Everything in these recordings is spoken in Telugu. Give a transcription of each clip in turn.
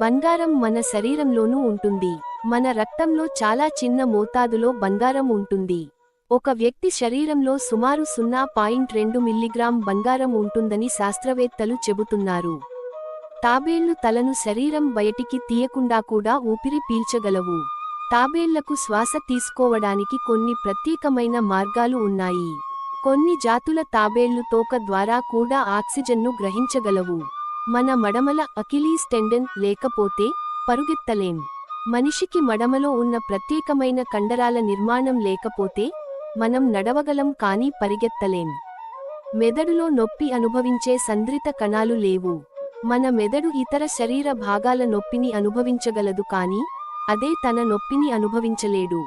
బంగారం మన శరీరంలోనూ ఉంటుంది. మన రక్తంలో చాలా చిన్న మోతాదులో బంగారం ఉంటుంది. ఒక వ్యక్తి శరీరంలో సుమారు 0.2 మిల్లీగ్రామ్ బంగారం ఉంటుందని శాస్త్రవేత్తలు చెబుతున్నారు. తాబేళ్లు తలను శరీరం బయటికి తీయకుండా కూడా ఊపిరి పీల్చగలవు. తాబేళ్లకు శ్వాస తీసుకోవడానికి కొన్ని ప్రత్యేకమైన మార్గాలు ఉన్నాయి. కొన్ని జాతుల తాబేళ్లు తోక ద్వారా కూడా ఆక్సిజన్ను గ్రహించగలవు. మన మడమల అకిలీస్ టెండన్ లేకపోతే పరుగెత్తలేం. మనిషికి మడమలో ఉన్న ప్రత్యేకమైన కండరాల నిర్మాణం లేకపోతే మనం నడవగలం కానీ పరిగెత్తలేం. మెదడులో నొప్పి అనుభవించే సంద్రిత కణాలు లేవు. మన మెదడు ఇతర శరీర భాగాల నొప్పిని అనుభవించగలదు కానీ అదే తన నొప్పిని అనుభవించలేడు.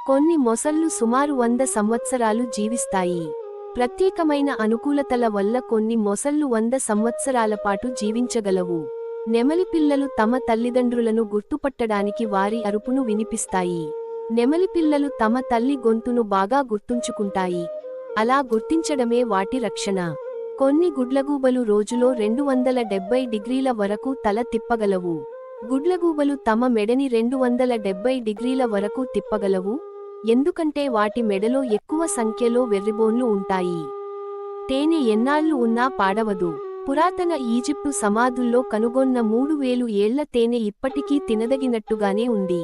కొన్ని మొసళ్ళు సుమారు 100 సంవత్సరాలు జీవిస్తాయి. ప్రత్యేకమైన అనుకూలతల వల్ల కొన్ని మొసళ్ళు 100 సంవత్సరాల పాటు జీవించగలవు. నెమలిపిల్లలు తమ తల్లిదండ్రులను గుర్తుపట్టడానికి వారి అరుపును వినిపిస్తాయి. నెమలిపిల్లలు తమ తల్లి గొంతును బాగా గుర్తుంచుకుంటాయి. అలా గుర్తించడమే వాటి రక్షణ. కొన్ని గుడ్లగూబలు రోజులో 270 డిగ్రీల వరకు తల తిప్పగలవు. గుడ్లగూబలు తమ మెడని 270 డిగ్రీల వరకు తిప్పగలవు, ఎందుకంటే వాటి మెడలో ఎక్కువ సంఖ్యలో వెర్రిబోన్లు ఉంటాయి. తేనె ఎన్నాళ్లు ఉన్నా పాడవదు. పురాతన ఈజిప్టు సమాధుల్లో కనుగొన్న 3000 ఏళ్ల తేనె ఇప్పటికీ తినదగినట్టుగానే ఉంది.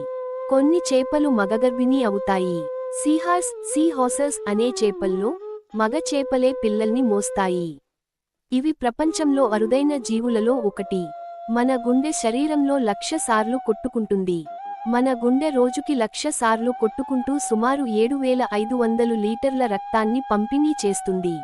కొన్ని చేపలు మగగర్భిణీ అవుతాయి. సీ హార్సెస్ అనే చేపల్లో మగ చేపలే పిల్లల్ని మోస్తాయి. ఇవి ప్రపంచంలో అరుదైన జీవులలో ఒకటి. మన గుండె శరీరంలో 1,00,000 సార్లు కొట్టుకుంటుంది. మన గుండె రోజుకి 1,00,000 సార్లు కొట్టుకుంటూ సుమారు 7,500 లీటర్ల రక్తాన్ని పంపిణీ చేస్తుంది.